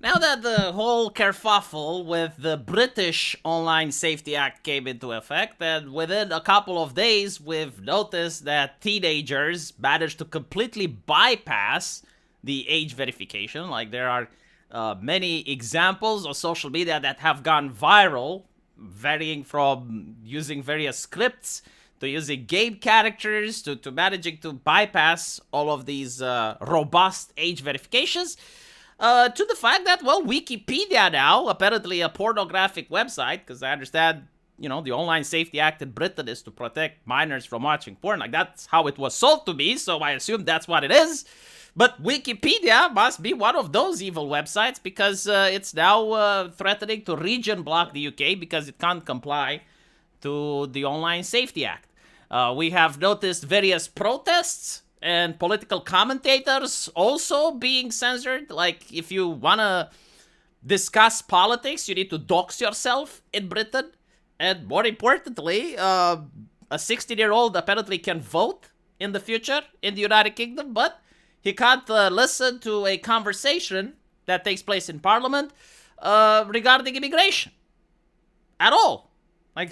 Now that the whole kerfuffle with the British Online Safety Act came into effect, and within a couple of days, we've noticed that teenagers managed to completely bypass the age verification. Like, there are many examples of social media that have gone viral, varying from using various scripts to using game characters to managing to bypass all of these robust age verifications. To the fact that, well, Wikipedia now, apparently a pornographic website, because I understand, the Online Safety Act in Britain is to protect minors from watching porn. Like, that's how it was sold to me, so I assume that's what it is. But Wikipedia must be one of those evil websites because it's now threatening to region block the UK because it can't comply to the Online Safety Act. We have noticed various protests and political commentators also being censored. Like, if you want to discuss politics, you need to dox yourself in Britain. And more importantly, a 16-year-old apparently can vote in the future in the United Kingdom, but he can't listen to a conversation that takes place in Parliament regarding immigration at all. Like,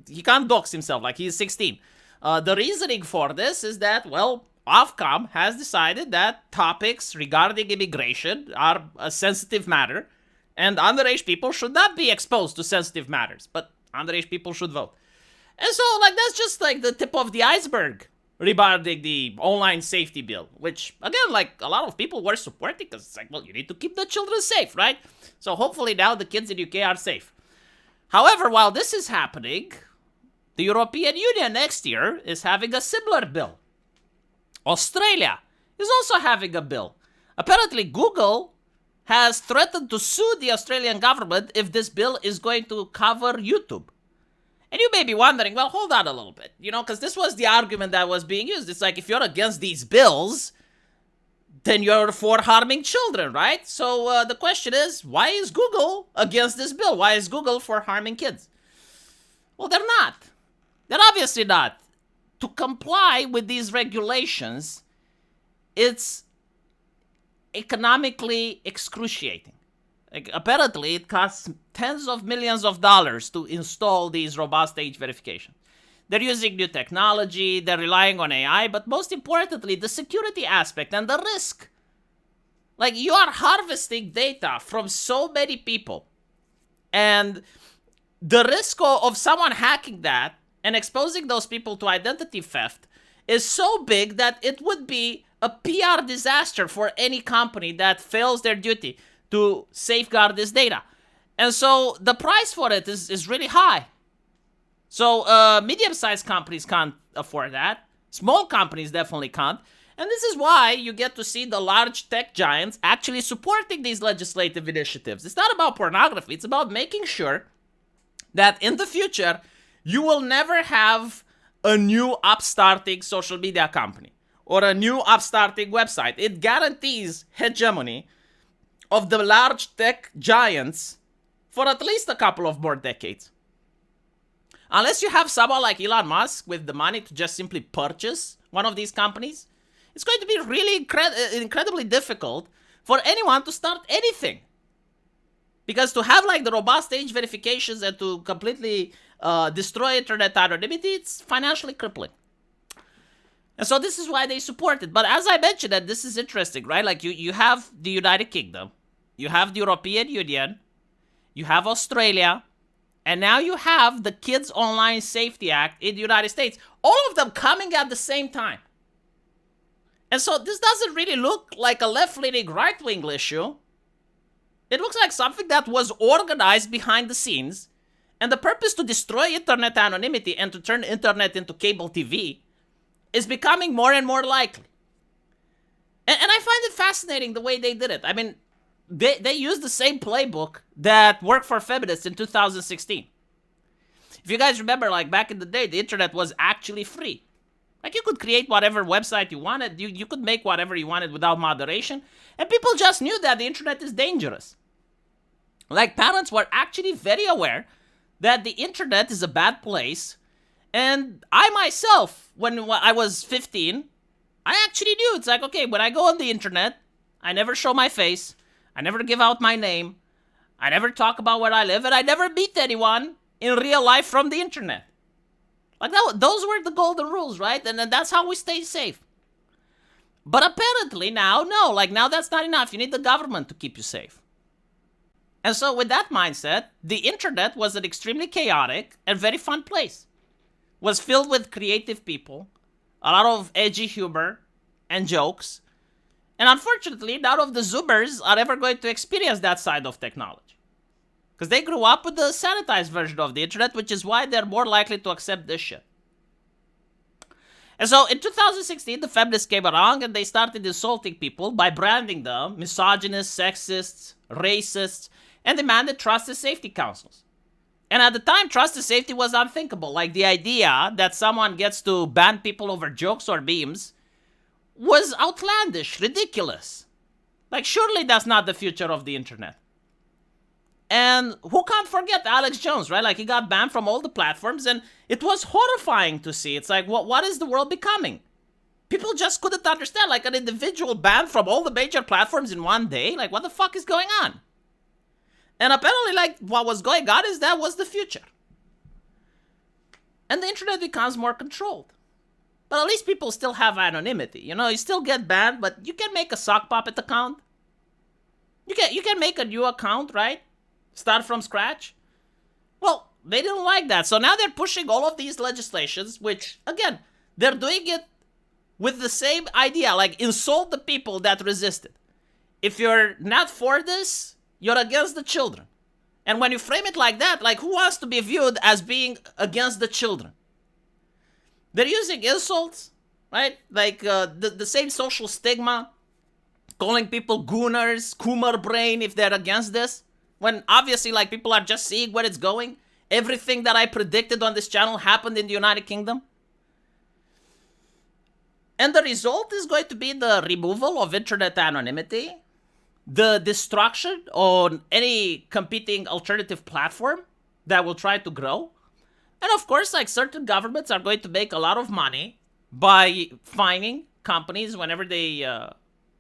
he can't dox himself, like he's 16. The reasoning for this is that, well, Ofcom has decided that topics regarding immigration are a sensitive matter, and underage people should not be exposed to sensitive matters, but underage people should vote. And so, like, that's just like the tip of the iceberg regarding the online safety bill, which, again, like, a lot of people were supporting because it's like, well, you need to keep the children safe, right? So hopefully now the kids in UK are safe. However, while this is happening, the European Union next year is having a similar bill. Australia is also having a bill. Apparently, Google has threatened to sue the Australian government if this bill is going to cover YouTube. And you may be wondering, well, hold on a little bit, because this was the argument that was being used. It's like, if you're against these bills, then you're for harming children, right? So the question is, why is Google against this bill? Why is Google for harming kids? Well, they're not. They're obviously not. To comply with these regulations, it's economically excruciating. Like, apparently, it costs tens of millions of dollars to install these robust age verifications. They're using new technology, they're relying on AI, but most importantly, the security aspect and the risk. Like, you are harvesting data from so many people, and the risk of someone hacking that and exposing those people to identity theft is so big that it would be a PR disaster for any company that fails their duty to safeguard this data. And so the price for it is really high. So medium-sized companies can't afford that. Small companies definitely can't. And this is why you get to see the large tech giants actually supporting these legislative initiatives. It's not about pornography. It's about making sure that in the future, you will never have a new upstarting social media company or a new upstarting website. It guarantees hegemony of the large tech giants for at least a couple of more decades. Unless you have someone like Elon Musk with the money to just simply purchase one of these companies, it's going to be really incredibly difficult for anyone to start anything. Because to have like the robust age verifications and to completely destroy internet anonymity, it's financially crippling. And so this is why they support it. But as I mentioned, and this is interesting, right? Like you have the United Kingdom, you have the European Union, you have Australia, and now you have the Kids Online Safety Act in the United States. All of them coming at the same time. And so this doesn't really look like a left-leaning, right-wing issue. It looks like something that was organized behind the scenes, and the purpose to destroy internet anonymity and to turn internet into cable TV is becoming more and more likely. And I find it fascinating the way they did it. I mean, they used the same playbook that worked for feminists in 2016. If you guys remember, like back in the day, the internet was actually free. Like you could create whatever website you wanted. You could make whatever you wanted without moderation. And people just knew that the internet is dangerous. Like parents were actually very aware that the internet is a bad place. And I myself, when I was 15, I actually knew. It's like, okay, when I go on the internet, I never show my face. I never give out my name. I never talk about where I live, and I never meet anyone in real life from the internet. Like, those were the golden rules, right? And that's how we stay safe. But apparently now, no, like now that's not enough. You need the government to keep you safe. And so with that mindset, the internet was an extremely chaotic and very fun place. It was filled with creative people, a lot of edgy humor and jokes. And unfortunately, none of the Zoomers are ever going to experience that side of technology. Because they grew up with the sanitized version of the internet, which is why they're more likely to accept this shit. And so in 2016, the feminists came around and they started insulting people by branding them misogynists, sexists, racists, and demanded trust and safety councils. And at the time, trust and safety was unthinkable. Like, the idea that someone gets to ban people over jokes or memes was outlandish, ridiculous. Like, surely that's not the future of the internet. And who can't forget Alex Jones, right? Like, he got banned from all the platforms, and it was horrifying to see. It's like, what is the world becoming? People just couldn't understand. Like, an individual banned from all the major platforms in one day? Like, what the fuck is going on? And apparently, like, what was going on is that was the future. And the internet becomes more controlled. But at least people still have anonymity. You know, you still get banned, but you can make a sock puppet account. You can make a new account, right? Start from scratch. Well, they didn't like that. So now they're pushing all of these legislations, which, again, they're doing it with the same idea. Like, insult the people that resisted. If you're not for this, you're against the children. And when you frame it like that, like, who wants to be viewed as being against the children? They're using insults, right? Like, the same social stigma. Calling people gooners, Coomer brain if they're against this. When obviously, like, people are just seeing where it's going. Everything that I predicted on this channel happened in the United Kingdom. And the result is going to be the removal of internet anonymity, the destruction on any competing alternative platform that will try to grow. And of course, like, certain governments are going to make a lot of money by fining companies whenever they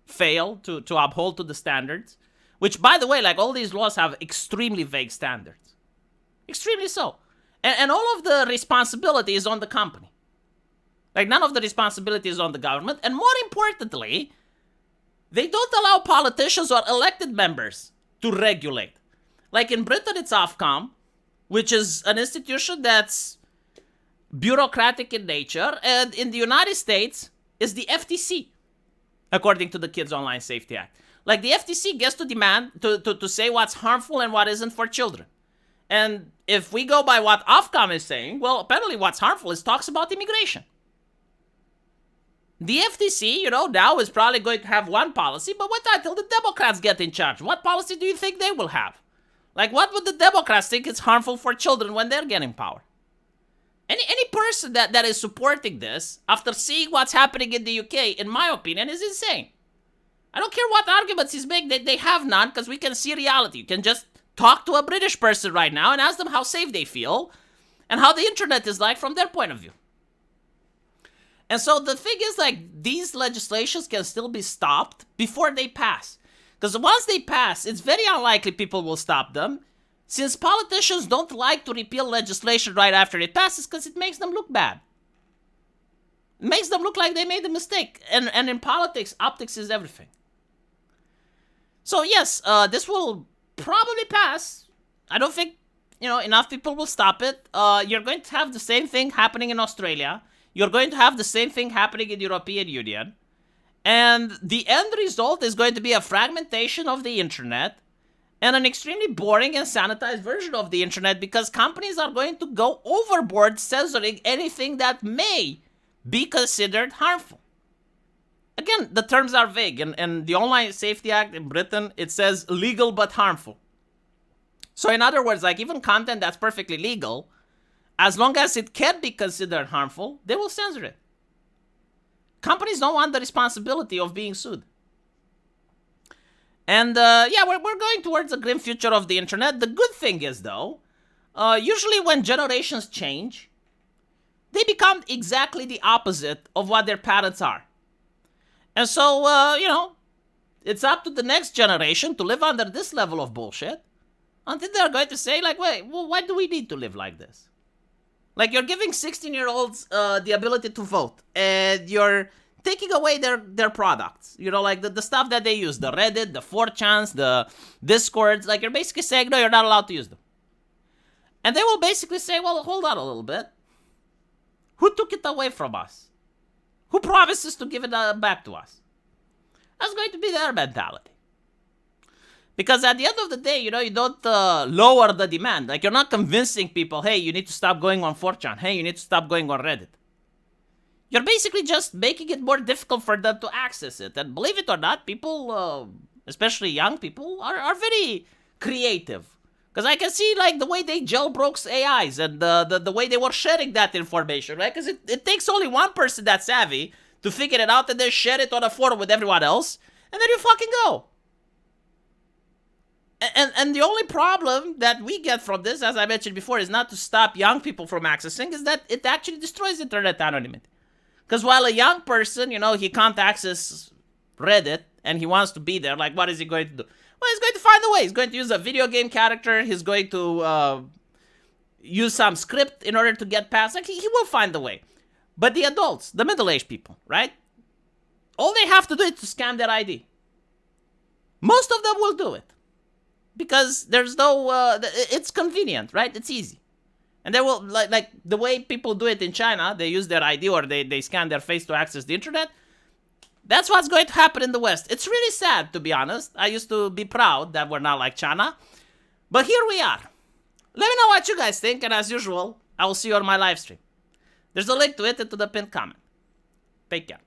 fail to uphold to the standards. Which, by the way, like, all these laws have extremely vague standards. Extremely so. And all of the responsibility is on the company. Like, none of the responsibility is on the government. And more importantly, they don't allow politicians or elected members to regulate. Like, in Britain, it's Ofcom, which is an institution that's bureaucratic in nature. And in the United States, is the FTC, according to the Kids Online Safety Act. Like, the FTC gets to demand to say what's harmful and what isn't for children. And if we go by what Ofcom is saying, well, apparently what's harmful is talks about immigration. The FTC, you know, now is probably going to have one policy, but wait until the Democrats get in charge. What policy do you think they will have? Like, what would the Democrats think is harmful for children when they're getting power? Any person that is supporting this, after seeing what's happening in the UK, in my opinion, is insane. I don't care what arguments he's making, they have none, because we can see reality. You can just talk to a British person right now and ask them how safe they feel and how the internet is like from their point of view. And so the thing is, like, these legislations can still be stopped before they pass. Because once they pass, it's very unlikely people will stop them, since politicians don't like to repeal legislation right after it passes because it makes them look bad. It makes them look like they made a mistake. And in politics, optics is everything. So yes, this will probably pass. I don't think, you know, enough people will stop it. You're going to have the same thing happening in Australia. You're going to have the same thing happening in the European Union. And the end result is going to be a fragmentation of the internet and an extremely boring and sanitized version of the internet, because companies are going to go overboard censoring anything that may be considered harmful. Again, the terms are vague, and the Online Safety Act in Britain, it says legal but harmful. So in other words, like, even content that's perfectly legal, as long as it can be considered harmful, they will censor it. Companies don't want the responsibility of being sued. And yeah, we're going towards a grim future of the internet. The good thing is, though, usually when generations change, they become exactly the opposite of what their parents are. And so, you know, It's up to the next generation to live under this level of bullshit until they're going to say, like, wait, well, why do we need to live like this? Like, you're giving 16-year-olds the ability to vote, and you're taking away their products. You know, like the stuff that they use, the Reddit, the 4chans, the Discords. Like, you're basically saying, no, you're not allowed to use them. And they will basically say, well, hold on a little bit. Who took it away from us? Who promises to give it back to us? That's going to be their mentality. Because at the end of the day, you know, you don't lower the demand. Like, you're not convincing people, hey, you need to stop going on 4chan. Hey, you need to stop going on Reddit. You're basically just making it more difficult for them to access it. And believe it or not, people, especially young people, are very creative. Because I can see, like, the way they jailbroke AIs and the way they were sharing that information, right? Because it takes only one person that's savvy to figure it out and then share it on a forum with everyone else. And then you fucking go. And the only problem that we get from this, as I mentioned before, is not to stop young people from accessing, is that it actually destroys internet anonymity. Because while a young person, you know, he can't access Reddit and he wants to be there, like, what is he going to do? Well, he's going to find a way. He's going to use a video game character. He's going to use some script in order to get past. Like, he will find a way. But the adults, the middle-aged people, right? All they have to do is to scan their ID. Most of them will do it. Because there's no, it's convenient, right? It's easy. And they will, like the way people do it in China, they use their ID or they scan their face to access the internet. That's what's going to happen in the West. It's really sad, to be honest. I used to be proud that we're not like China. But here we are. Let me know what you guys think, and as usual, I will see you on my live stream. There's a link to it into the pinned comment. Take care.